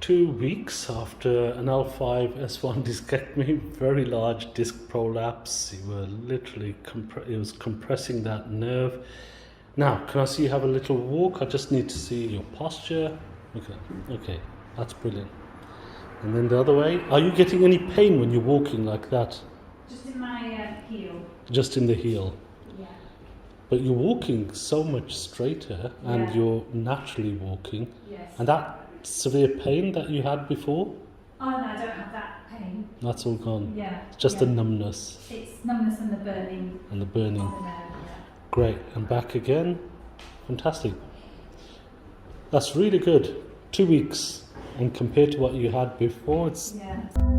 two weeks after an L5-S1 discectomy, very large disc prolapse. You were literally it was compressing that nerve. Now, can I see you have a little walk? I just need to see your posture. Okay, that's brilliant. And then the other way. Are you getting any pain when you're walking like that? Just in my heel. Just in the heel. Yeah. But you're walking so much straighter, and you're naturally walking. Yes. And that severe pain that you had before? Oh no, I don't have that pain. That's all gone. Yeah. It's just the numbness. It's numbness and the burning. And the burning. On the nerve, yeah. Great. And back again. Fantastic. That's really good. 2 weeks. And compared to what you had before, it's Yeah.